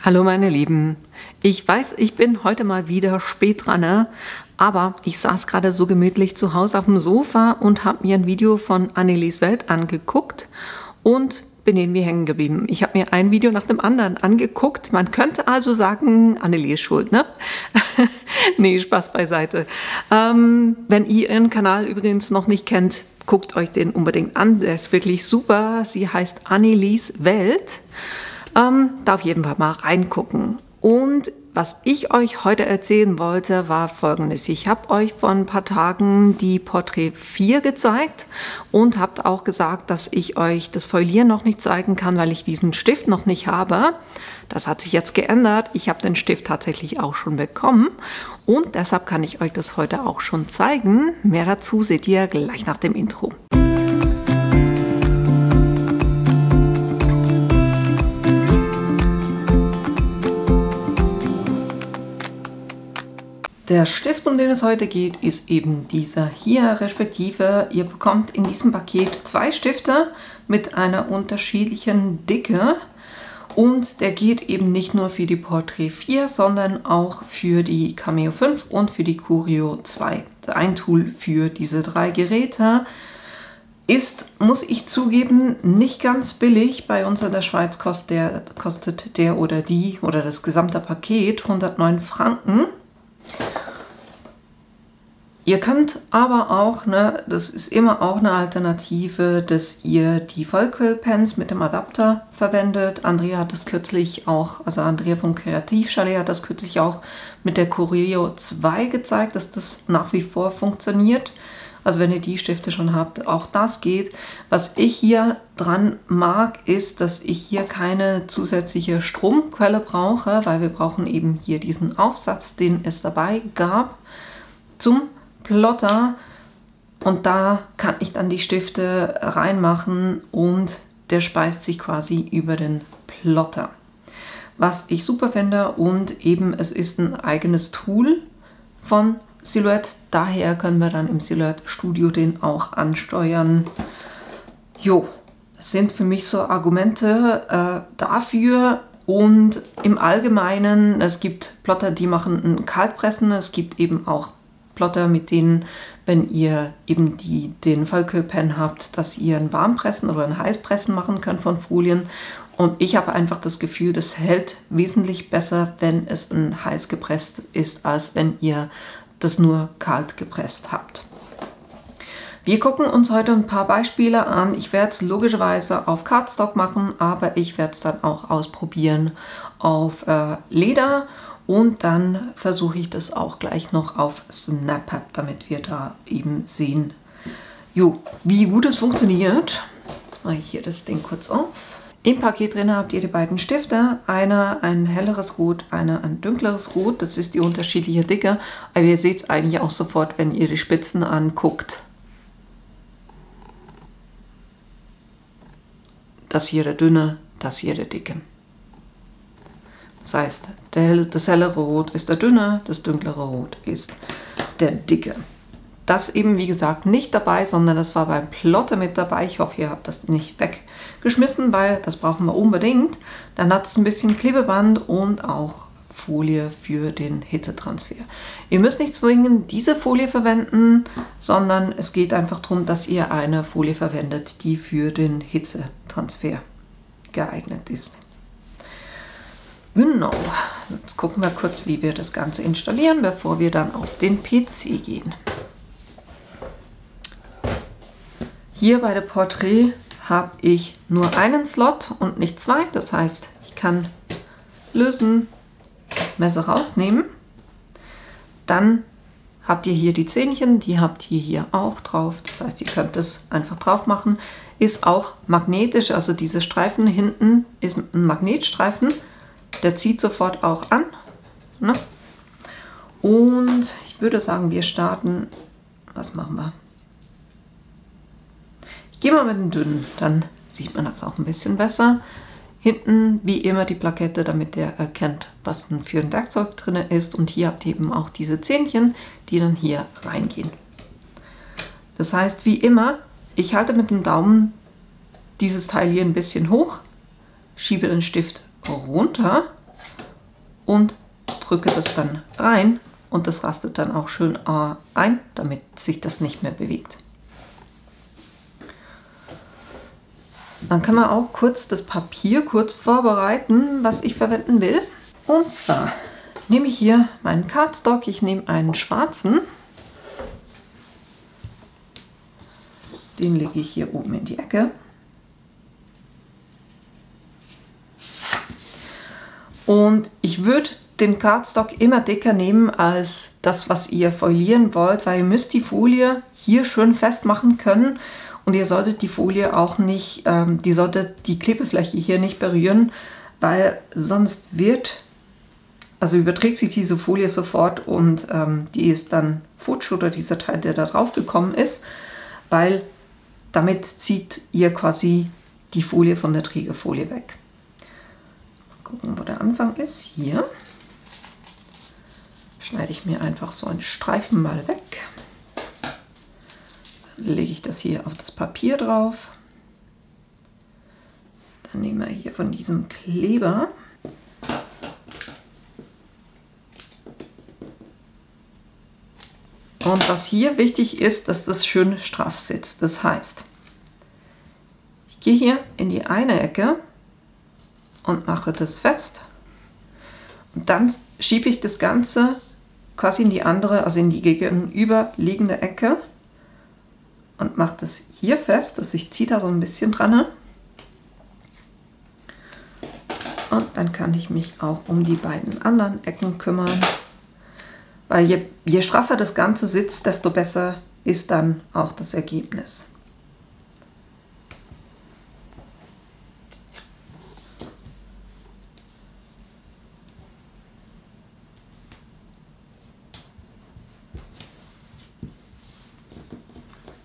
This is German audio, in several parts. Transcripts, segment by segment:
Hallo meine Lieben, ich weiß, ich bin heute mal wieder spät dran, ne? Aber ich saß gerade so gemütlich zu Hause auf dem Sofa und habe mir ein Video von Annelies Welt angeguckt und bin irgendwie hängen geblieben. Ich habe mir ein Video nach dem anderen angeguckt. Man könnte also sagen, Annelie ist schuld, ne? Nee, Spaß beiseite. Wenn ihr ihren Kanal übrigens noch nicht kennt, guckt euch den unbedingt an. Der ist wirklich super. Sie heißt Annelies Welt. Da auf jeden Fall mal reingucken. Und was ich euch heute erzählen wollte, war Folgendes. Ich habe euch vor ein paar Tagen die Porträt 4 gezeigt und habe auch gesagt, dass ich euch das Folieren noch nicht zeigen kann, weil ich diesen Stift noch nicht habe. Das hat sich jetzt geändert. Ich habe den Stift tatsächlich auch schon bekommen und deshalb kann ich euch das heute auch schon zeigen. Mehr dazu seht ihr gleich nach dem Intro. Der Stift, um den es heute geht, ist eben dieser hier, respektive ihr bekommt in diesem Paket 2 Stifte mit einer unterschiedlichen Dicke und der geht eben nicht nur für die Porträt 4, sondern auch für die Cameo 5 und für die Curio 2. Ein Tool für diese 3 Geräte ist, muss ich zugeben, nicht ganz billig. Bei uns in der Schweiz kostet der oder die oder das gesamte Paket 109 Franken. Ihr könnt aber auch, ne, das ist immer auch eine Alternative, dass ihr die Vollquillpens mit dem Adapter verwendet. Andrea hat das kürzlich auch, also Andrea vom Kreativchalet hat das kürzlich auch mit der Curio 2 gezeigt, dass das nach wie vor funktioniert. Also wenn ihr die Stifte schon habt, auch das geht. Was ich hier dran mag, ist, dass ich hier keine zusätzliche Stromquelle brauche, weil wir brauchen eben hier diesen Aufsatz, den es dabei gab, zum Plotter. Und da kann ich dann die Stifte reinmachen und der speist sich quasi über den Plotter. Was ich super finde und eben es ist ein eigenes Tool von Silhouette, daher können wir dann im Silhouette Studio den auch ansteuern. Jo, das sind für mich so Argumente dafür und im Allgemeinen, es gibt Plotter, die machen ein Kaltpressen, es gibt eben auch Plotter, mit denen, wenn ihr eben den Vollquillpen habt, dass ihr ein Warmpressen oder ein Heißpressen machen könnt von Folien. Und ich habe einfach das Gefühl, das hält wesentlich besser, wenn es ein heiß gepresst ist, als wenn ihr das nur kalt gepresst habt. Wir gucken uns heute ein paar Beispiele an. Ich werde es logischerweise auf Cardstock machen, aber ich werde es dann auch ausprobieren auf Leder und dann versuche ich das auch gleich noch auf Snap-Up, damit wir da eben sehen, jo, wie gut es funktioniert. Jetzt mache ich hier das Ding kurz auf. Im Paket drin habt ihr die beiden Stifte, einer ein helleres Rot, einer ein dunkleres Rot, das ist die unterschiedliche Dicke, aber ihr seht es eigentlich auch sofort, wenn ihr die Spitzen anguckt. Das hier der dünne, das hier der dicke. Das heißt, das hellere Rot ist der dünne, das dunklere Rot ist der dicke. Das eben, wie gesagt, nicht dabei, sondern das war beim Plotter mit dabei. Ich hoffe, ihr habt das nicht weggeschmissen, weil das brauchen wir unbedingt. Dann hat es ein bisschen Klebeband und auch Folie für den Hitzetransfer. Ihr müsst nicht zwingend diese Folie verwenden, sondern es geht einfach darum, dass ihr eine Folie verwendet, die für den Hitzetransfer geeignet ist. Genau, jetzt gucken wir kurz, wie wir das Ganze installieren, bevor wir dann auf den PC gehen. Hier bei der Porträt habe ich nur einen Slot und nicht 2, das heißt, ich kann lösen, Messer rausnehmen. Dann habt ihr hier die Zähnchen, die habt ihr hier auch drauf, das heißt, ihr könnt das einfach drauf machen. Ist auch magnetisch, also diese Streifen hinten ist ein Magnetstreifen, der zieht sofort auch an. Ne? Und ich würde sagen, wir starten, was machen wir? Ich gehe mal mit dem dünnen, dann sieht man das auch ein bisschen besser. Hinten wie immer die Plakette, damit der erkennt, was denn für ein Werkzeug drin ist. Und hier habt ihr eben auch diese Zähnchen, die dann hier reingehen. Das heißt, wie immer, ich halte mit dem Daumen dieses Teil hier ein bisschen hoch, schiebe den Stift runter und drücke das dann rein und das rastet dann auch schön ein, damit sich das nicht mehr bewegt. Dann kann man auch kurz das Papier vorbereiten, was ich verwenden will. Und zwar nehme ich hier meinen Cardstock, ich nehme einen schwarzen. Den lege ich hier oben in die Ecke. Und ich würde den Cardstock immer dicker nehmen als das, was ihr foilieren wollt, weil ihr müsst die Folie hier schön festmachen können. Und ihr solltet die Folie auch nicht, die sollte die Klebefläche hier nicht berühren, weil sonst überträgt sich diese Folie sofort und die ist dann futsch oder dieser Teil, der da drauf gekommen ist, weil damit zieht ihr quasi die Folie von der Trägerfolie weg. Mal gucken, wo der Anfang ist. Hier schneide ich mir einfach so einen Streifen mal weg. Lege ich das hier auf das Papier drauf. Dann nehmen wir hier von diesem Kleber. Und was hier wichtig ist, dass das schön straff sitzt. Das heißt, ich gehe hier in die eine Ecke und mache das fest. Und dann schiebe ich das Ganze quasi in die andere, also in die gegenüberliegende Ecke. Und mache das hier fest, dass ich ziehe da so ein bisschen dran. Und dann kann ich mich auch um die beiden anderen Ecken kümmern. Weil je straffer das Ganze sitzt, desto besser ist dann auch das Ergebnis.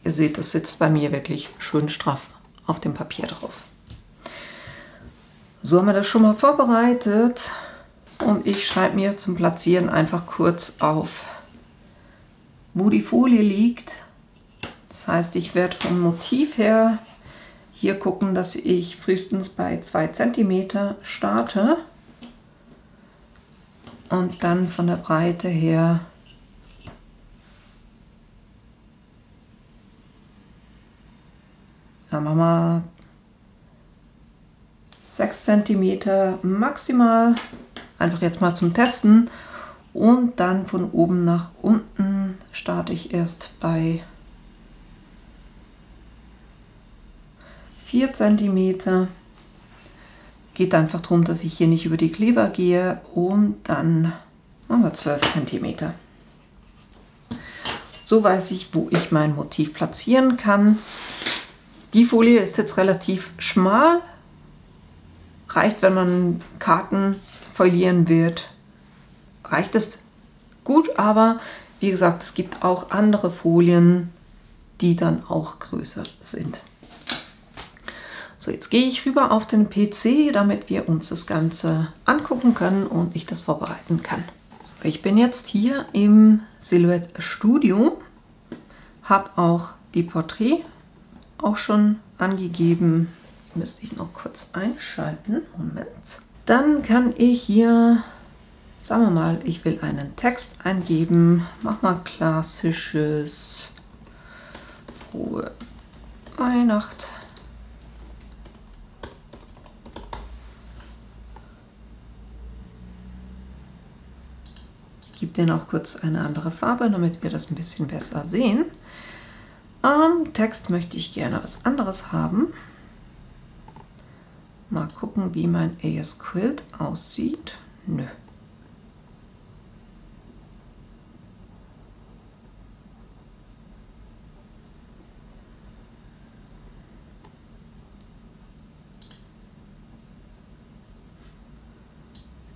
Ihr seht, das sitzt bei mir wirklich schön straff auf dem Papier drauf. So haben wir das schon mal vorbereitet und ich schreibe mir zum Platzieren einfach kurz auf, wo die Folie liegt. Das heißt, ich werde vom Motiv her hier gucken, dass ich frühestens bei 2 cm starte und dann von der Breite her machen wir mal 6 cm maximal, einfach jetzt mal zum Testen. Und dann von oben nach unten starte ich erst bei 4 cm. Geht einfach darum, dass ich hier nicht über die Kleber gehe und dann machen wir 12 cm. So weiß ich, wo ich mein Motiv platzieren kann. Die Folie ist jetzt relativ schmal, reicht, wenn man Karten folieren wird, reicht es gut, aber wie gesagt, es gibt auch andere Folien, die dann auch größer sind. So, jetzt gehe ich rüber auf den PC, damit wir uns das Ganze angucken können und ich das vorbereiten kann. So, ich bin jetzt hier im Silhouette Studio, habe auch die Portrait auch schon angegeben. Müsste ich noch kurz einschalten. Moment. Dann kann ich hier, sagen wir mal, ich will einen Text eingeben. Mach mal klassisches Frohe Weihnacht. Ich gebe den auch kurz eine andere Farbe, damit wir das ein bisschen besser sehen. Text möchte ich gerne was anderes haben. Mal gucken, wie mein AS Quilt aussieht. Nö.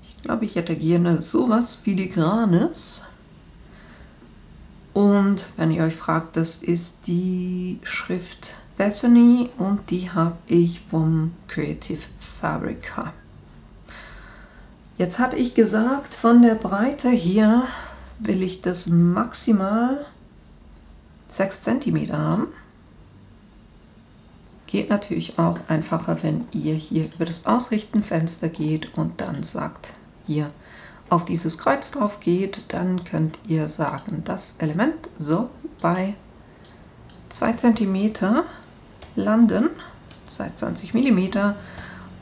Ich glaube, ich hätte gerne sowas Filigranes. Und wenn ihr euch fragt, das ist die Schrift Bethany und die habe ich vom Creative Fabrica. Jetzt hatte ich gesagt, von der Breite hier will ich das maximal 6 cm haben. Geht natürlich auch einfacher, wenn ihr hier über das Ausrichtenfenster geht und dann sagt hier auf dieses Kreuz drauf geht, dann könnt ihr sagen, das Element soll bei 2 cm landen, das heißt 20 mm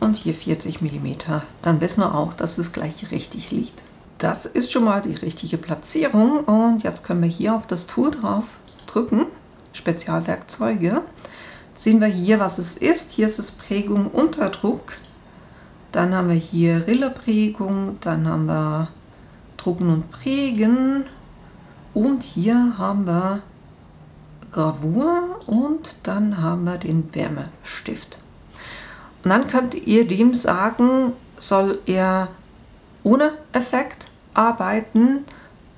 und hier 40 mm. Dann wissen wir auch, dass es gleich richtig liegt. Das ist schon mal die richtige Platzierung und jetzt können wir hier auf das Tool drauf drücken, Spezialwerkzeuge. Sehen wir hier, was es ist. Hier ist es Prägung unter Druck. Dann haben wir hier Rille-Prägung, dann haben wir Drucken und Prägen und hier haben wir Gravur und dann haben wir den Wärmestift. Und dann könnt ihr dem sagen, soll er ohne Effekt arbeiten,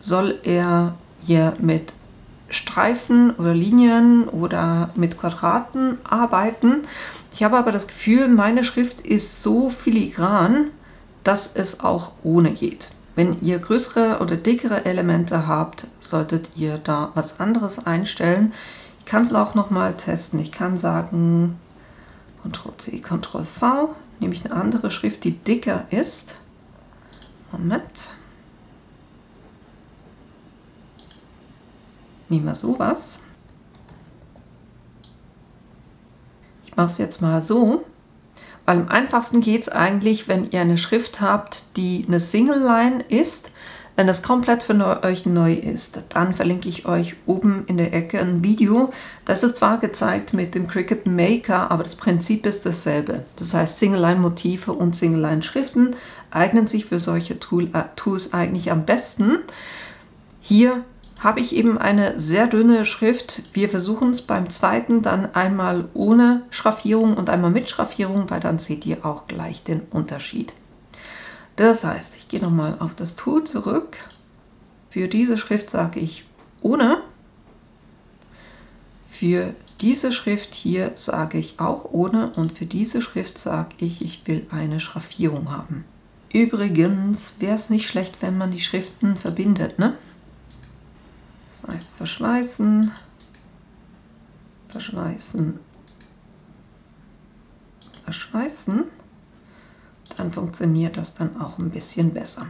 soll er hier mit Streifen oder Linien oder mit Quadraten arbeiten. Ich habe aber das Gefühl, meine Schrift ist so filigran, dass es auch ohne geht. Wenn ihr größere oder dickere Elemente habt, solltet ihr da was anderes einstellen. Ich kann es auch noch mal testen. Ich kann sagen Ctrl+C, Ctrl+V, nehme ich eine andere Schrift, die dicker ist. Moment. Nehmen wir sowas. Ich mache es jetzt mal so, weil am einfachsten geht es eigentlich, wenn ihr eine Schrift habt, die eine Single Line ist. Wenn das komplett für euch neu ist, dann verlinke ich euch oben in der Ecke ein Video. Das ist zwar gezeigt mit dem Cricut Maker, aber das Prinzip ist dasselbe. Das heißt, Single-Line-Motive und Single-Line-Schriften eignen sich für solche Tools eigentlich am besten. Hier habe ich eben eine sehr dünne Schrift. Wir versuchen es beim zweiten dann einmal ohne Schraffierung und einmal mit Schraffierung, weil dann seht ihr auch gleich den Unterschied. Das heißt, ich gehe nochmal auf das Tool zurück. Für diese Schrift sage ich ohne. Für diese Schrift hier sage ich auch ohne. Und für diese Schrift sage ich, ich will eine Schraffierung haben. Übrigens wäre es nicht schlecht, wenn man die Schriften verbindet, ne? Das heißt verschweißen, verschweißen, verschweißen. Dann funktioniert das dann auch ein bisschen besser.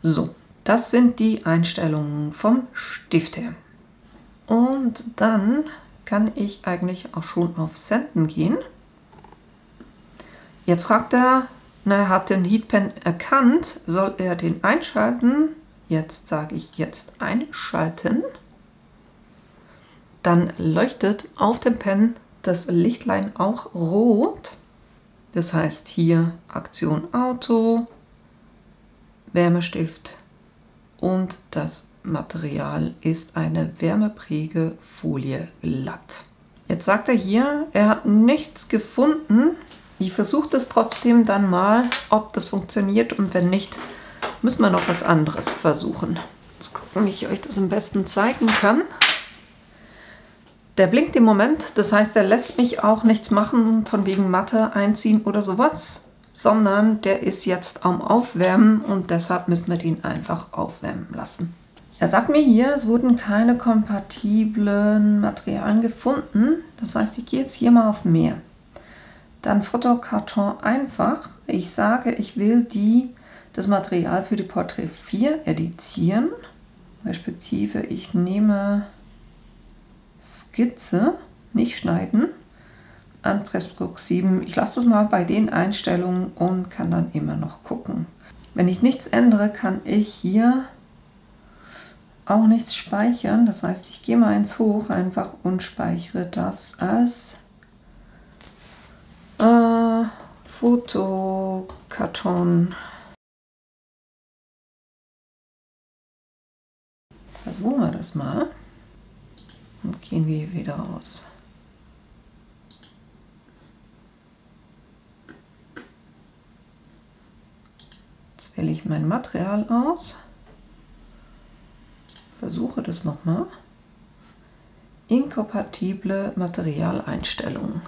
So, das sind die Einstellungen vom Stift her. Und dann kann ich eigentlich auch schon auf Senden gehen. Jetzt fragt er, er hat den Heatpen erkannt, soll er den einschalten? Jetzt sage ich jetzt einschalten. Dann leuchtet auf dem Pen das Lichtlein auch rot. Das heißt hier Aktion Auto, Wärmestift und das Material ist eine Wärmeprägefolie glatt. Jetzt sagt er hier, er hat nichts gefunden. Ich versuche das trotzdem dann mal, ob das funktioniert und wenn nicht, müssen wir noch was anderes versuchen. Jetzt gucken, wie ich euch das am besten zeigen kann. Der blinkt im Moment, das heißt, er lässt mich auch nichts machen von wegen Matte einziehen oder sowas, sondern der ist jetzt am Aufwärmen und deshalb müssen wir den einfach aufwärmen lassen. Er sagt mir hier, es wurden keine kompatiblen Materialien gefunden. Das heißt, ich gehe jetzt hier mal auf Mehr. Dann Fotokarton einfach. Ich sage, ich will das Material für die Portrait 4 editieren. Respektive ich nehme Skizze, nicht schneiden, Anpressdruck 7. Ich lasse das mal bei den Einstellungen und kann dann immer noch gucken. Wenn ich nichts ändere, kann ich hier auch nichts speichern. Das heißt, ich gehe mal eins hoch einfach und speichere das als Fotokarton. Versuchen wir das mal. Und gehen wir wieder raus. Jetzt wähle ich mein Material aus. Versuche das nochmal. Inkompatible Materialeinstellungen.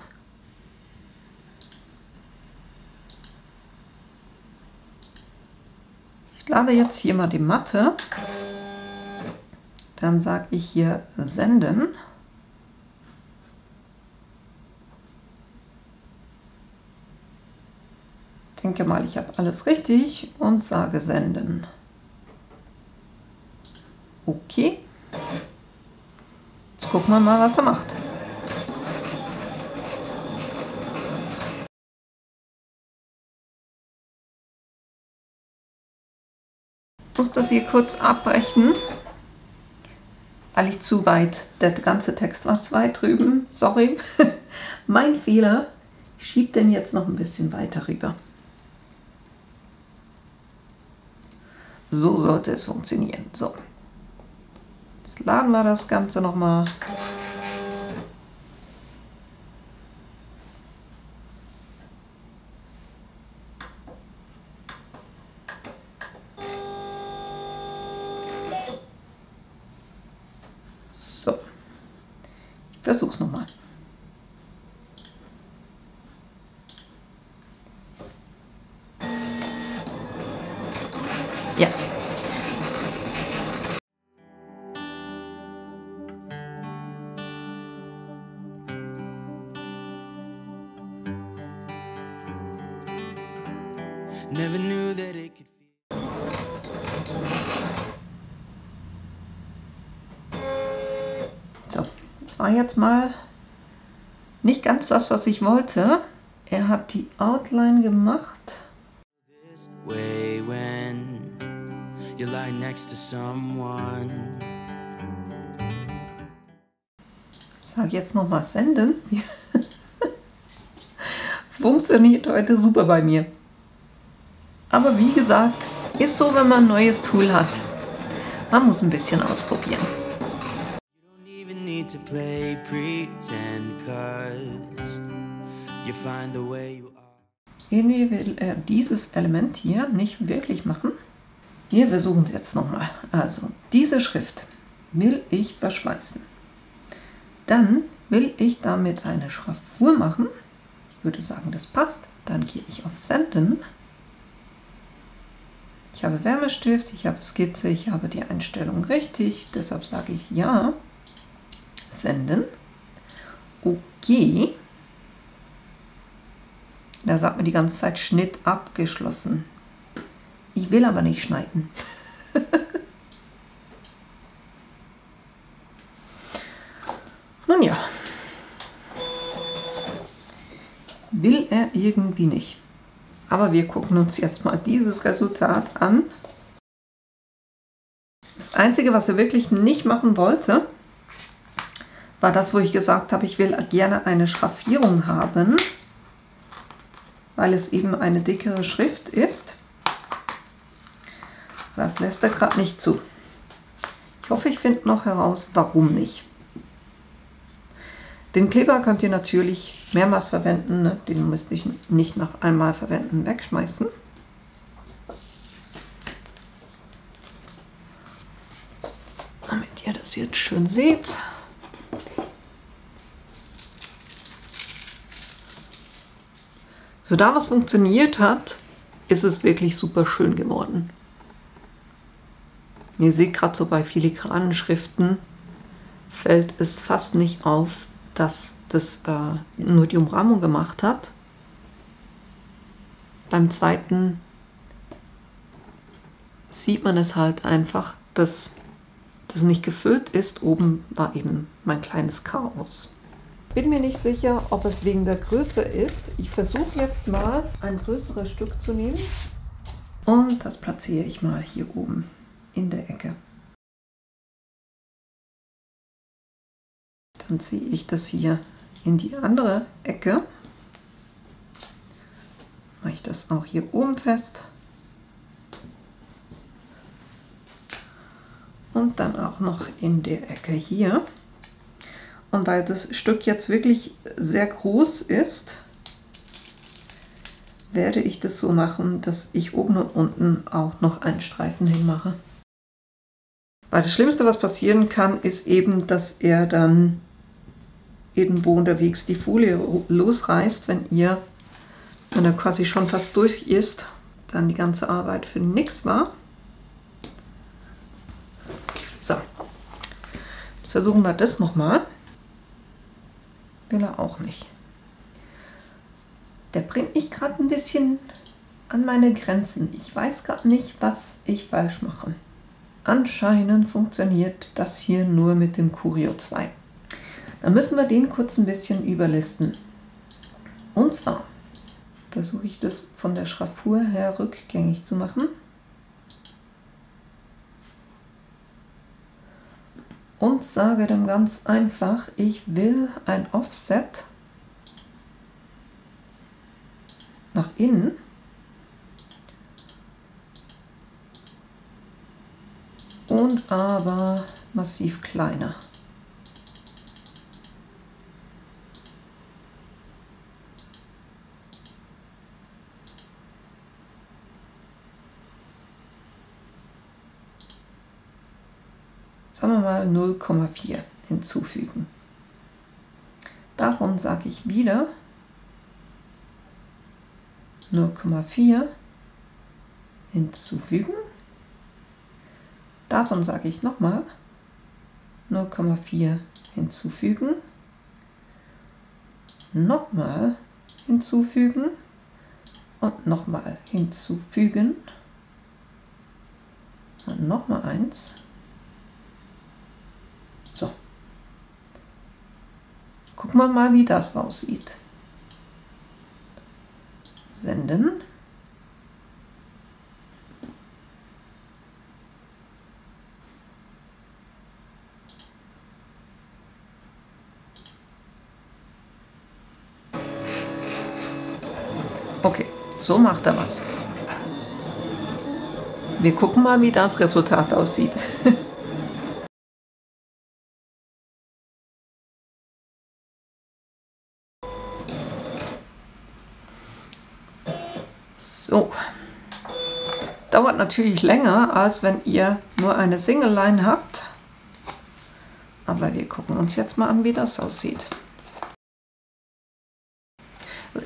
Ich lade jetzt hier mal die Matte. Dann sage ich hier Senden. Den denke mal, ich habe alles richtig und sage senden. Okay. Jetzt gucken wir mal, was er macht. Ich muss das hier kurz abbrechen, weil ich zu weit, der ganze Text war zu weit drüben. Sorry, mein Fehler. Ich schiebe den jetzt noch ein bisschen weiter rüber. So sollte es funktionieren. So. Jetzt laden wir das Ganze nochmal. So. Ich versuche es nochmal. Ja. Never knew that it could feel. So, das war jetzt mal nicht ganz das, was ich wollte. Er hat die Outline gemacht. Sag jetzt noch mal senden. Funktioniert heute super bei mir. Aber wie gesagt, ist so, wenn man ein neues Tool hat. Man muss ein bisschen ausprobieren. Irgendwie will er dieses Element hier nicht wirklich machen. Wir versuchen es jetzt nochmal. Also, diese Schrift will ich verschweißen. Dann will ich damit eine Schraffur machen. Ich würde sagen, das passt. Dann gehe ich auf Senden. Ich habe Wärmestift, ich habe Skizze, ich habe die Einstellung richtig. Deshalb sage ich ja. Senden. Okay. Da sagt mir die ganze Zeit Schnitt abgeschlossen. Ich will aber nicht schneiden. Nun ja. Will er irgendwie nicht. Aber wir gucken uns jetzt mal dieses Resultat an. Das Einzige, was er wirklich nicht machen wollte, war das, wo ich gesagt habe, ich will gerne eine Schraffierung haben, weil es eben eine dickere Schrift ist. Das lässt er gerade nicht zu. Ich hoffe, ich finde noch heraus, warum nicht. Den Kleber könnt ihr natürlich mehrmals verwenden, ne? Den müsste ich nicht nach einmal verwenden wegschmeißen. Damit ihr das jetzt schön seht. So, da was funktioniert hat, ist es wirklich super schön geworden. Ihr seht gerade so bei filigranen Schriften fällt es fast nicht auf, dass das nur die Umrahmung gemacht hat. Beim zweiten sieht man es halt einfach, dass das nicht gefüllt ist. Oben war eben mein kleines Chaos. Bin mir nicht sicher, ob es wegen der Größe ist. Ich versuche jetzt mal ein größeres Stück zu nehmen und das platziere ich mal hier oben in der Ecke. Dann ziehe ich das hier in die andere Ecke. Mache ich das auch hier oben fest. Und dann auch noch in der Ecke hier. Und weil das Stück jetzt wirklich sehr groß ist, werde ich das so machen, dass ich oben und unten auch noch einen Streifen hinmache. Weil das Schlimmste, was passieren kann, ist eben, dass er dann irgendwo unterwegs die Folie losreißt, wenn er quasi schon fast durch ist, dann die ganze Arbeit für nichts war. So, jetzt versuchen wir das nochmal. Will er auch nicht. Der bringt mich gerade ein bisschen an meine Grenzen. Ich weiß gerade nicht, was ich falsch mache. Anscheinend funktioniert das hier nur mit dem Curio 2. Dann müssen wir den kurz ein bisschen überlisten. Und zwar versuche ich das von der Schraffur her rückgängig zu machen. Und sage dann ganz einfach, ich will ein Offset nach innen und aber massiv kleiner. Sagen wir mal 0,4 hinzufügen. Davon sage ich wieder 0,4 hinzufügen. Davon sage ich nochmal 0,4 hinzufügen. Nochmal hinzufügen und nochmal hinzufügen. Und nochmal eins. So. Gucken wir mal, wie das aussieht. Senden. Okay, so macht er was. Wir gucken mal, wie das Resultat aussieht. So, dauert natürlich länger, als wenn ihr nur eine Single Line habt. Aber wir gucken uns jetzt mal an, wie das aussieht.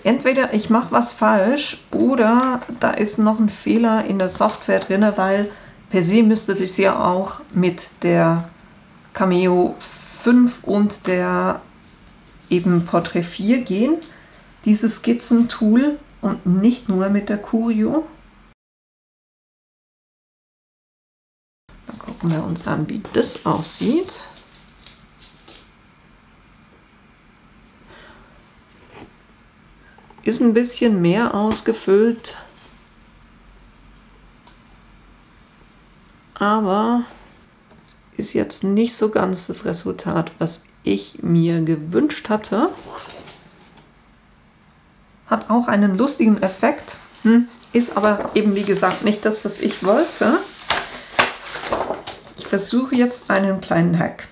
Entweder ich mache was falsch oder da ist noch ein Fehler in der Software drin, weil per se müsste das ja auch mit der Cameo 5 und der eben Portrait 4 gehen, dieses Skizzentool, und nicht nur mit der Curio. Dann gucken wir uns an, wie das aussieht. Ist ein bisschen mehr ausgefüllt, aber ist jetzt nicht so ganz das Resultat, was ich mir gewünscht hatte. Hat auch einen lustigen Effekt, ist aber eben wie gesagt nicht das, was ich wollte. Ich versuche jetzt einen kleinen Hack.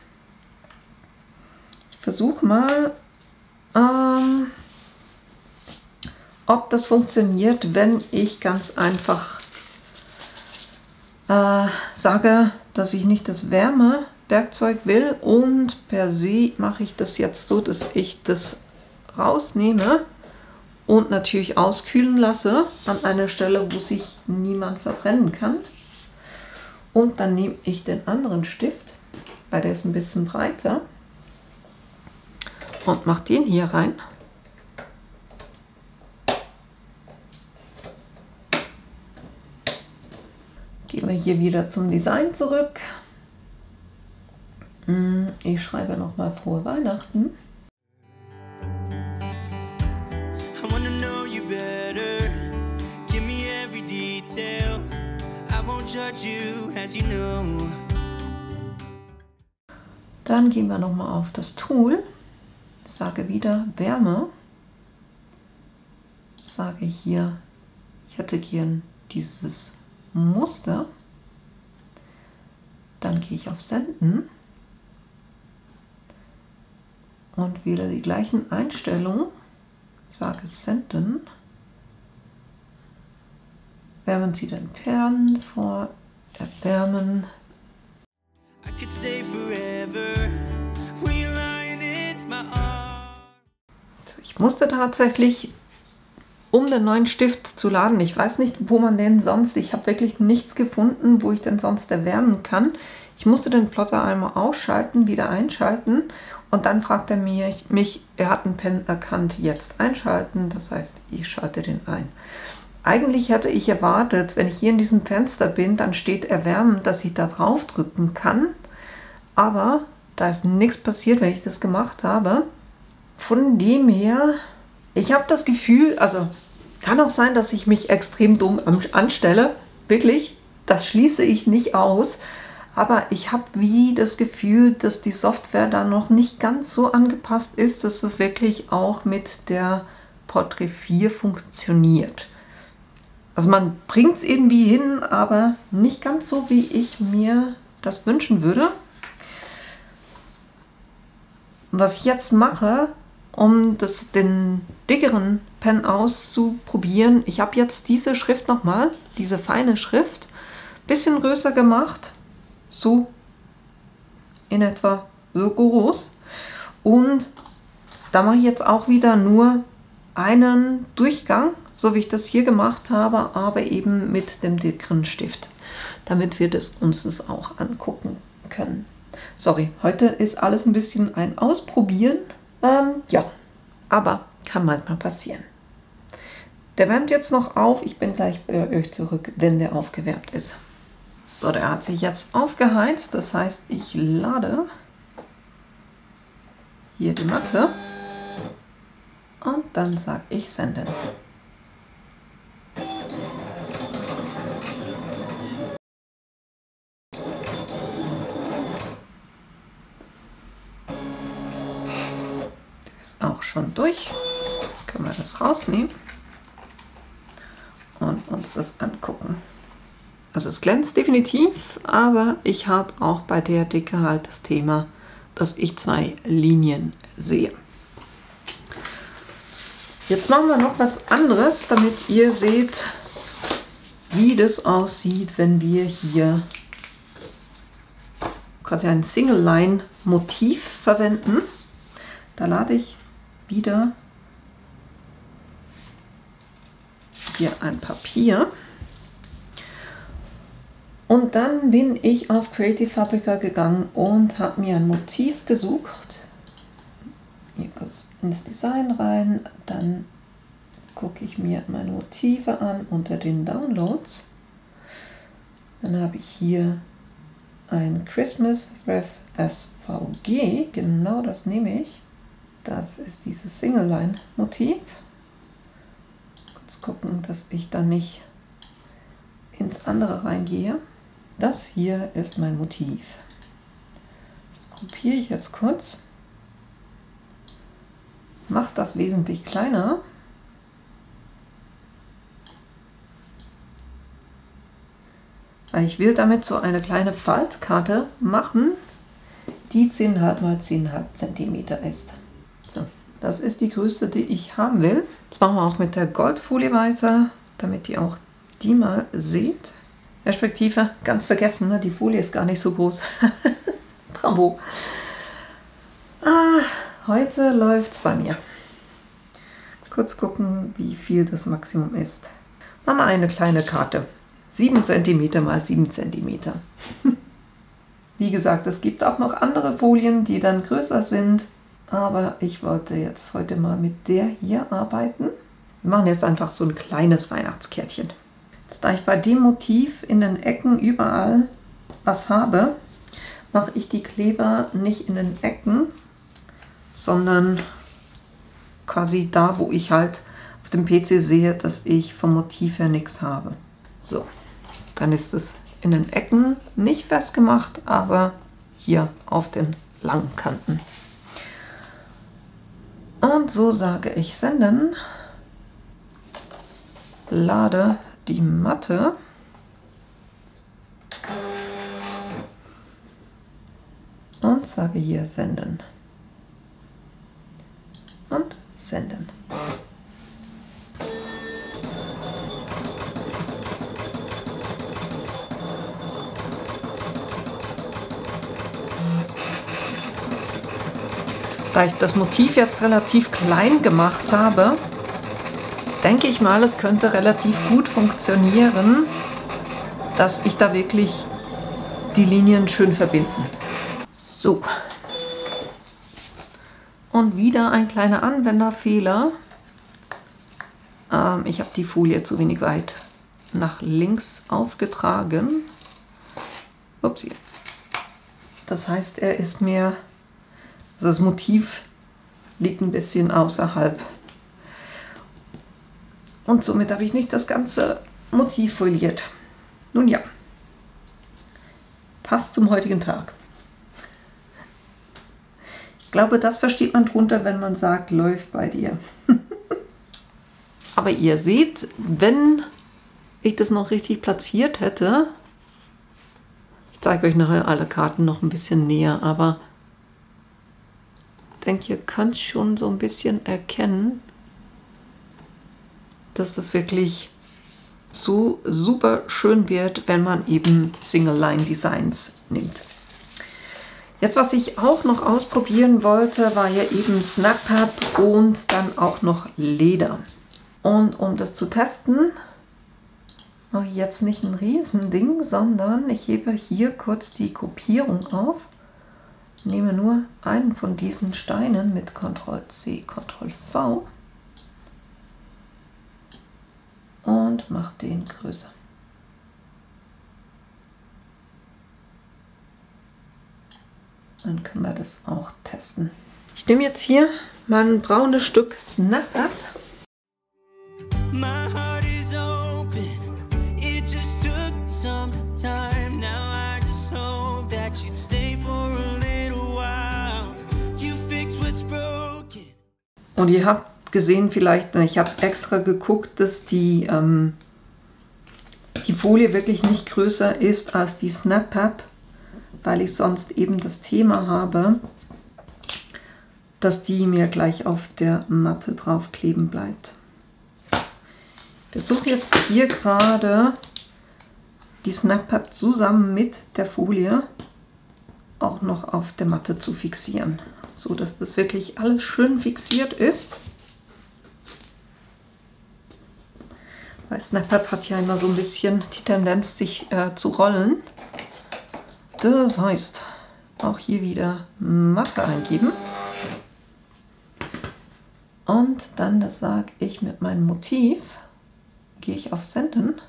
Ich versuche mal, ob das funktioniert, wenn ich ganz einfach sage, dass ich nicht das Wärmewerkzeug will, und per se mache ich das jetzt so, dass ich das rausnehme und natürlich auskühlen lasse an einer Stelle, wo sich niemand verbrennen kann. Und dann nehme ich den anderen Stift, weil der ist ein bisschen breiter, und mache den hier rein. Gehen wir hier wieder zum Design zurück. Ich schreibe nochmal frohe Weihnachten. Dann gehen wir nochmal auf das Tool, sage wieder Wärme, sage hier, ich hätte gern dieses Muster, dann gehe ich auf Senden und wähle die gleichen Einstellungen, sage Senden, wärmen Sie den Perlen vor Erwärmen. Ich musste tatsächlich, um den neuen Stift zu laden, ich weiß nicht, wo man den sonst, ich habe wirklich nichts gefunden, wo ich den sonst erwärmen kann. Ich musste den Plotter einmal ausschalten, wieder einschalten, und dann fragt er mich, er hat einen Pen erkannt, jetzt einschalten, das heißt, ich schalte den ein. Eigentlich hätte ich erwartet, wenn ich hier in diesem Fenster bin, dann steht erwärmen, dass ich da drauf drücken kann. Aber da ist nichts passiert, wenn ich das gemacht habe. Von dem her, ich habe das Gefühl, also kann auch sein, dass ich mich extrem dumm anstelle. Wirklich, das schließe ich nicht aus. Aber ich habe wie das Gefühl, dass die Software da noch nicht ganz so angepasst ist, dass das wirklich auch mit der Portrait 4 funktioniert. Also man bringt es irgendwie hin, aber nicht ganz so, wie ich mir das wünschen würde. Was ich jetzt mache, um den dickeren Pen auszuprobieren, ich habe jetzt diese Schrift nochmal, diese feine Schrift, ein bisschen größer gemacht, so in etwa so groß. Und da mache ich jetzt auch wieder nur einen Durchgang, so wie ich das hier gemacht habe, aber eben mit dem dickeren Stift, damit wir uns das auch angucken können. Sorry, heute ist alles ein bisschen ein Ausprobieren. Ja, aber kann manchmal passieren. Der wärmt jetzt noch auf. Ich bin gleich bei euch zurück, wenn der aufgewärmt ist. So, der hat sich jetzt aufgeheizt. Das heißt, ich lade hier die Matte und dann sage ich senden. Auch schon durch. Können wir das rausnehmen und uns das angucken. Also es glänzt definitiv, aber ich habe auch bei der Dicke halt das Thema, dass ich 2 Linien sehe. Jetzt machen wir noch was anderes, damit ihr seht, wie das aussieht, wenn wir hier quasi ein Single-Line-Motiv verwenden. Da lade ich wieder hier ein Papier und dann bin ich auf Creative Fabrica gegangen und habe mir ein Motiv gesucht. Hier kurz ins Design rein, dann gucke ich mir meine Motive an unter den Downloads. Dann habe ich hier ein Christmas Wreath SVG, genau das nehme ich. Das ist dieses Single-Line-Motiv. Kurz gucken, dass ich da nicht ins andere reingehe. Das hier ist mein Motiv. Das gruppiere ich jetzt kurz. Mache das wesentlich kleiner. Weil ich will damit so eine kleine Faltkarte machen, die 10,5 x 10,5 cm ist. So, das ist die Größe, die ich haben will. Jetzt machen wir auch mit der Goldfolie weiter, damit ihr auch die mal seht. Respektive, ganz vergessen, ne? Die Folie ist gar nicht so groß. Bravo. Heute läuft es bei mir. Kurz gucken, wie viel das Maximum ist. Machen wir eine kleine Karte. 7 cm mal 7 cm. Wie gesagt, es gibt auch noch andere Folien, die dann größer sind. Aber ich wollte jetzt heute mal mit der hier arbeiten. Wir machen jetzt einfach so ein kleines Weihnachtskärtchen. Jetzt, da ich bei dem Motiv in den Ecken überall was habe, mache ich die Kleber nicht in den Ecken, sondern quasi da, wo ich halt auf dem PC sehe, dass ich vom Motiv her nichts habe. So, dann ist es in den Ecken nicht festgemacht, aber hier auf den langen Kanten. Und so sage ich senden, lade die Matte und sage hier senden und senden. Da ich das Motiv jetzt relativ klein gemacht habe, denke ich mal, es könnte relativ gut funktionieren, dass ich da wirklich die Linien schön verbinden. So. Und wieder ein kleiner Anwenderfehler. Ich habe die Folie zu wenig weit nach links aufgetragen. Upsi. Das heißt, er ist mir, also das Motiv liegt ein bisschen außerhalb. Und somit habe ich nicht das ganze Motiv foliert. Nun ja, passt zum heutigen Tag. Ich glaube, das versteht man drunter, wenn man sagt, läuft bei dir. Aber ihr seht, wenn ich das noch richtig platziert hätte, ich zeige euch nachher alle Karten noch ein bisschen näher, aber ich denke, ihr könnt schon so ein bisschen erkennen, dass das wirklich so super schön wird, wenn man eben Single-Line-Designs nimmt. Jetzt, was ich auch noch ausprobieren wollte, war ja eben Snap-Papp und dann auch noch Leder. Und um das zu testen, mache ich jetzt nicht ein Riesending, sondern ich hebe hier kurz die Kopierung auf, nehme nur einen von diesen Steinen mit Ctrl+C, Ctrl+V und mache den größer. Dann können wir das auch testen. Ich nehme jetzt hier mein braunes Stück Snap-Papp. Und ihr habt gesehen vielleicht, ich habe extra geguckt, dass die Folie wirklich nicht größer ist als die Snap-Papp, weil ich sonst eben das Thema habe, dass die mir gleich auf der Matte drauf kleben bleibt. Ich versuche jetzt hier gerade die Snap-Papp zusammen mit der Folie auch noch auf der Matte zu fixieren, so dass das wirklich alles schön fixiert ist. Weil Snap-Papp hat ja immer so ein bisschen die Tendenz, sich zu rollen. Das heißt, auch hier wieder Matte eingeben. Und dann, das sage ich mit meinem Motiv, gehe ich auf Senden.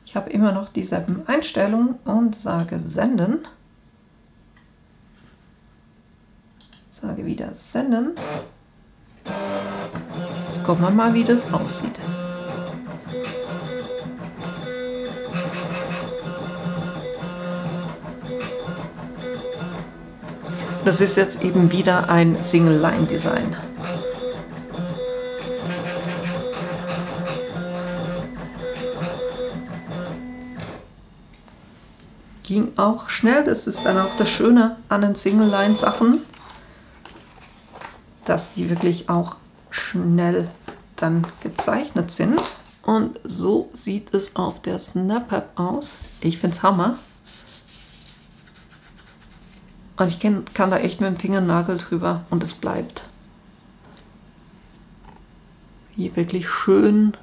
Ich habe immer noch dieselben Einstellungen und sage Senden. Sage wieder Senden. Jetzt gucken wir mal, wie das aussieht. Das ist jetzt eben wieder ein Single-Line-Design. Ging auch schnell, das ist dann auch das Schöne an den Single-Line-Sachen, dass die wirklich auch schnell dann gezeichnet sind. Und so sieht es auf der Snap-Papp aus. Ich finde es Hammer. Und ich kann da echt mit dem Fingernagel drüber und es bleibt. Hier wirklich schön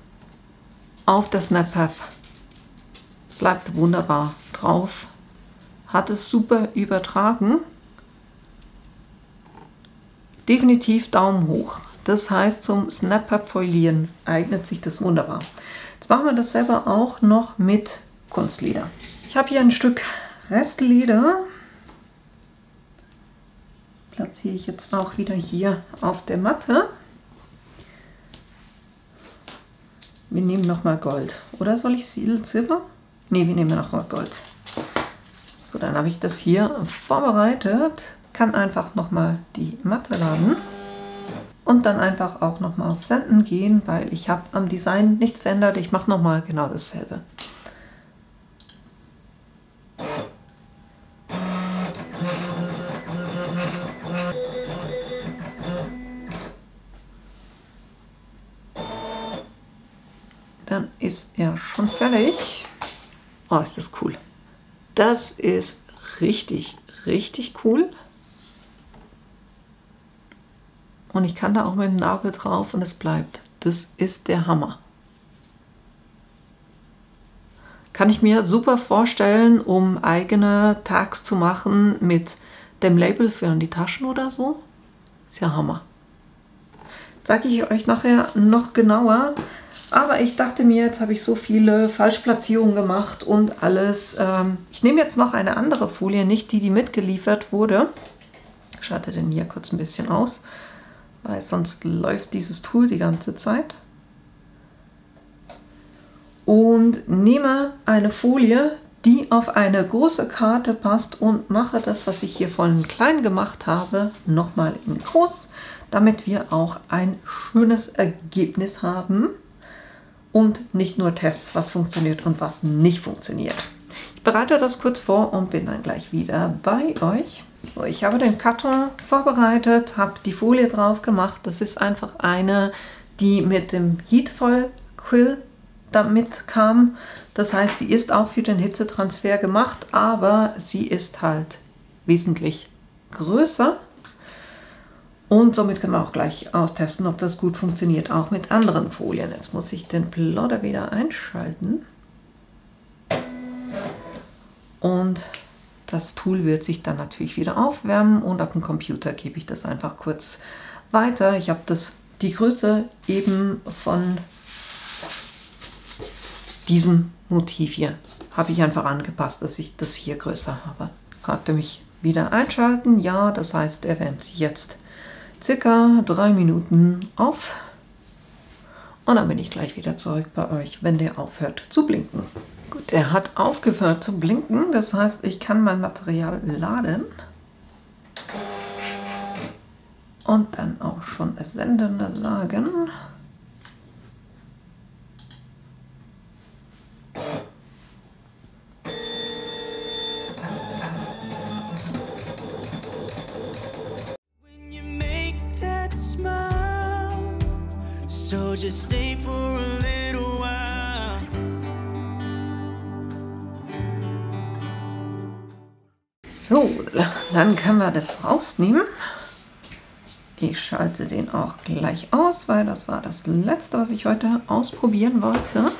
auf der Snap-Papp. Bleibt wunderbar drauf. Hat es super übertragen. Definitiv Daumen hoch. Das heißt, zum Snap-Papp folieren eignet sich das wunderbar. Jetzt machen wir das selber auch noch mit Kunstleder. Ich habe hier ein Stück Restleder. Platziere ich jetzt auch wieder hier auf der Matte. Wir nehmen nochmal Gold. Oder soll ich Silber? Ne, wir nehmen nochmal Gold. So, dann habe ich das hier vorbereitet. Kann einfach nochmal die Matte laden. Und dann einfach auch nochmal auf Senden gehen, weil ich habe am Design nichts verändert. Ich mache nochmal genau dasselbe. Dann ist er schon fertig. Oh, ist das cool. Das ist richtig, richtig cool. Und ich kann da auch mit dem Nagel drauf und es bleibt. Das ist der Hammer. Kann ich mir super vorstellen, um eigene Tags zu machen mit dem Label für die Taschen oder so. Ist ja Hammer. Sage ich euch nachher noch genauer. Aber ich dachte mir, jetzt habe ich so viele Falschplatzierungen gemacht und alles. Ich nehme jetzt noch eine andere Folie, nicht die, die mitgeliefert wurde. Ich schalte den hier kurz ein bisschen aus, weil sonst läuft dieses Tool die ganze Zeit. Und nehme eine Folie, die auf eine große Karte passt und mache das, was ich hier vorhin klein gemacht habe, nochmal in groß, damit wir auch ein schönes Ergebnis haben und nicht nur Tests, was funktioniert und was nicht funktioniert. Ich bereite das kurz vor und bin dann gleich wieder bei euch. So, ich habe den Karton vorbereitet, habe die Folie drauf gemacht. Das ist einfach eine, die mit dem Heatfoil Quill damit kam. Das heißt, die ist auch für den Hitzetransfer gemacht, aber sie ist halt wesentlich größer. Und somit können wir auch gleich austesten, ob das gut funktioniert, auch mit anderen Folien. Jetzt muss ich den Plotter wieder einschalten. Und das Tool wird sich dann natürlich wieder aufwärmen und auf dem Computer gebe ich das einfach kurz weiter. Ich habe die Größe eben von diesem Motiv hier, habe ich einfach angepasst, dass ich das hier größer habe. Fragte mich wieder einschalten. Ja, das heißt, er wärmt sich jetzt circa 3 Minuten auf. Und dann bin ich gleich wieder zurück bei euch, wenn der aufhört zu blinken. Gut, er hat aufgehört zu blinken. Das heißt, ich kann mein Material laden. Und dann auch schon das Sendende sagen. So just stay for a little while. So, dann können wir das rausnehmen. Ich schalte den auch gleich aus, weil das war das letzte, was ich heute ausprobieren wollte.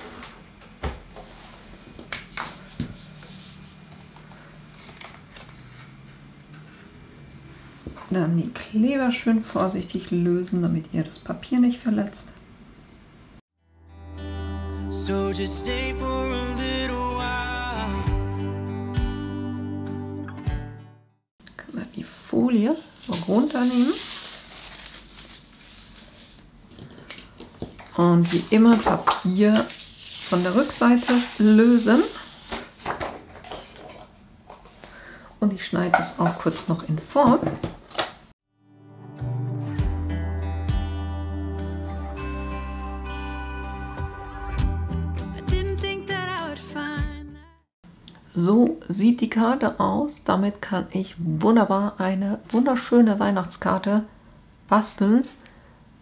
Dann die Kleber schön vorsichtig lösen, damit ihr das Papier nicht verletzt. So just stay for a little while. Können wir die Folie runternehmen. Und wie immer Papier von der Rückseite lösen. Und ich schneide es auch kurz noch in Form. So sieht die Karte aus. Damit kann ich wunderbar eine wunderschöne Weihnachtskarte basteln.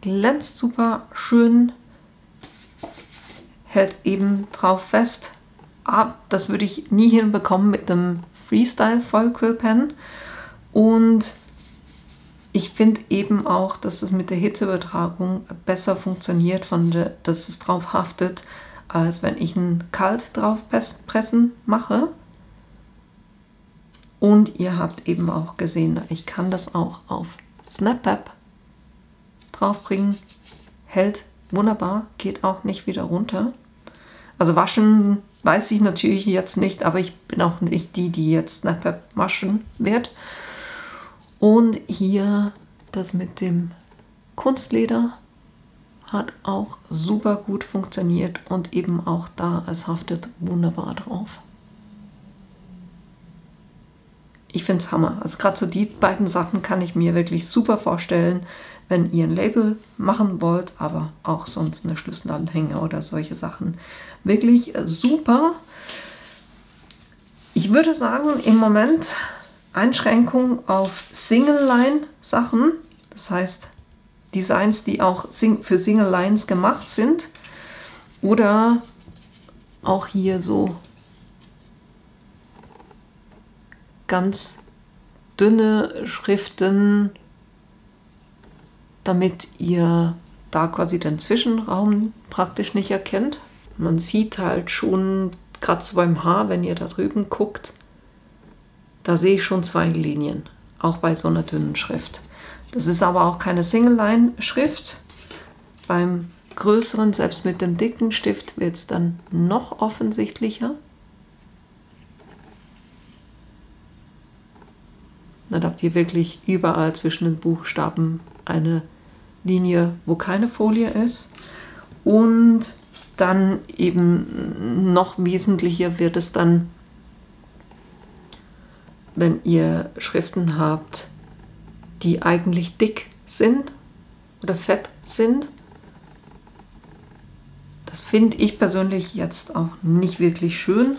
Glänzt super schön, hält eben drauf fest. Das würde ich nie hinbekommen mit dem Freestyle Foil Quill Pen. Und ich finde eben auch, dass es mit der Hitzeübertragung besser funktioniert, dass es drauf haftet, als wenn ich ein kalt drauf pressen mache. Und ihr habt eben auch gesehen, ich kann das auch auf Snap-Pap draufbringen. Hält wunderbar, geht auch nicht wieder runter. Also waschen weiß ich natürlich jetzt nicht, aber ich bin auch nicht die jetzt Snap-Pap waschen wird. Und hier das mit dem Kunstleder hat auch super gut funktioniert und eben auch da, es haftet wunderbar drauf. Ich finde es Hammer. Also gerade so die beiden Sachen kann ich mir wirklich super vorstellen, wenn ihr ein Label machen wollt, aber auch sonst eine Schlüsselanhänger oder solche Sachen. Wirklich super. Ich würde sagen, im Moment Einschränkung auf Single-Line-Sachen. Das heißt, Designs, die auch für Single Lines gemacht sind. Oder auch hier so ganz dünne Schriften, damit ihr da quasi den Zwischenraum praktisch nicht erkennt. Man sieht halt schon, gerade so beim Haar, wenn ihr da drüben guckt, da sehe ich schon 2 Linien, auch bei so einer dünnen Schrift. Das ist aber auch keine Single-Line-Schrift. Beim größeren, selbst mit dem dicken Stift, wird es dann noch offensichtlicher. Dann habt ihr wirklich überall zwischen den Buchstaben eine Linie, wo keine Folie ist. Und dann eben noch wesentlicher wird es dann, wenn ihr Schriften habt, die eigentlich dick sind oder fett sind. Das finde ich persönlich jetzt auch nicht wirklich schön.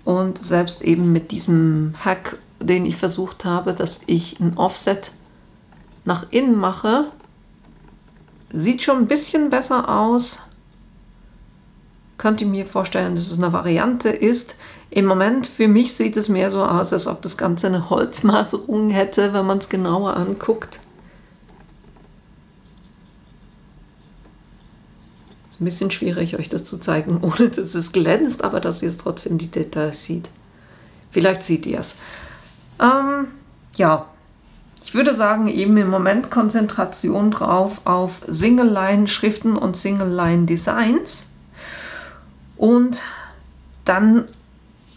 Und selbst eben mit diesem Hack, den ich versucht habe, dass ich ein Offset nach innen mache, sieht schon ein bisschen besser aus. Könnt ihr mir vorstellen, dass es eine Variante ist. Im Moment für mich sieht es mehr so aus, als ob das Ganze eine Holzmaserung hätte, wenn man es genauer anguckt. Ist ein bisschen schwierig, euch das zu zeigen, ohne dass es glänzt, aber dass ihr es trotzdem die Details seht. Vielleicht seht ihr es. Ja, ich würde sagen, eben im Moment Konzentration drauf auf Single-Line-Schriften und Single-Line-Designs. Und dann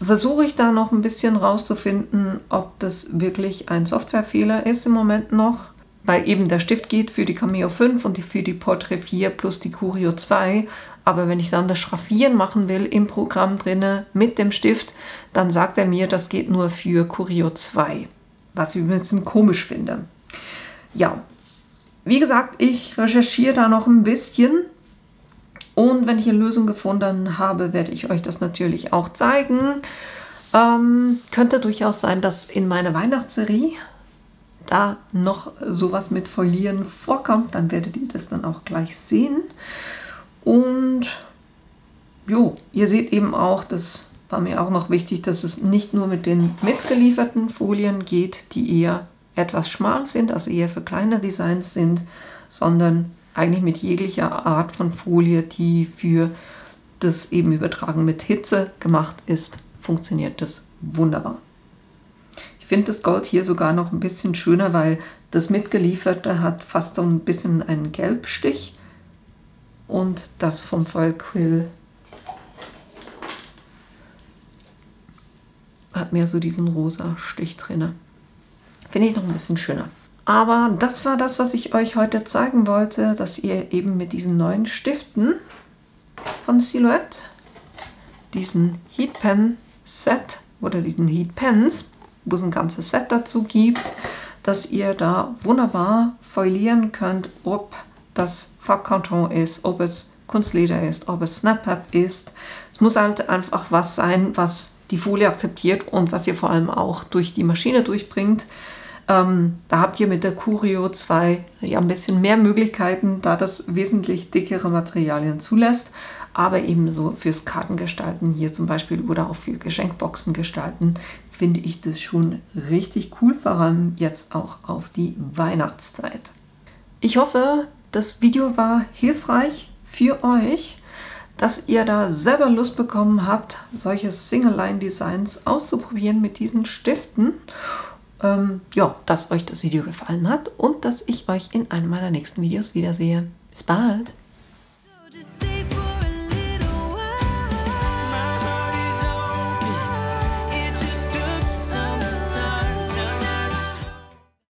versuche ich da noch ein bisschen rauszufinden, ob das wirklich ein Softwarefehler ist im Moment noch. Weil eben der Stift geht für die Cameo 5 und für die Portrait 4 plus die Curio 2. Aber wenn ich dann das Schraffieren machen will im Programm drinne mit dem Stift, dann sagt er mir, das geht nur für Curio 2. Was ich ein bisschen komisch finde. Ja, wie gesagt, ich recherchiere da noch ein bisschen. Und wenn ich eine Lösung gefunden habe, werde ich euch das natürlich auch zeigen. Könnte durchaus sein, dass in meiner Weihnachtsserie da noch sowas mit Folieren vorkommt. Dann werdet ihr das dann auch gleich sehen. Und jo, ihr seht eben auch, das war mir auch noch wichtig, dass es nicht nur mit den mitgelieferten Folien geht, die eher etwas schmal sind, also eher für kleine Designs sind, sondern eigentlich mit jeglicher Art von Folie, die für das eben Übertragen mit Hitze gemacht ist, funktioniert das wunderbar. Ich finde das Gold hier sogar noch ein bisschen schöner, weil das mitgelieferte hat fast so ein bisschen einen Gelbstich und das vom Foil Quill hat mehr so diesen rosa Stich drin. Finde ich noch ein bisschen schöner. Aber das war das, was ich euch heute zeigen wollte, dass ihr eben mit diesen neuen Stiften von Silhouette, diesen Heat Pen Set oder diesen Heat Pens, wo es ein ganzes Set dazu gibt, dass ihr da wunderbar foilieren könnt, ob das Farbkarton ist, ob es Kunstleder ist, ob es Snap-Pap ist. Es muss halt einfach was sein, was die Folie akzeptiert und was ihr vor allem auch durch die Maschine durchbringt. Da habt ihr mit der Curio 2 ja ein bisschen mehr Möglichkeiten, da das wesentlich dickere Materialien zulässt. Aber ebenso fürs Kartengestalten hier zum Beispiel oder auch für Geschenkboxen gestalten, finde ich das schon richtig cool, vor allem jetzt auch auf die Weihnachtszeit. Ich hoffe, das Video war hilfreich für euch, dass ihr da selber Lust bekommen habt, solche Single-Line-Designs auszuprobieren mit diesen Stiften. Ja, dass euch das Video gefallen hat und dass ich euch in einem meiner nächsten Videos wiedersehe. Bis bald!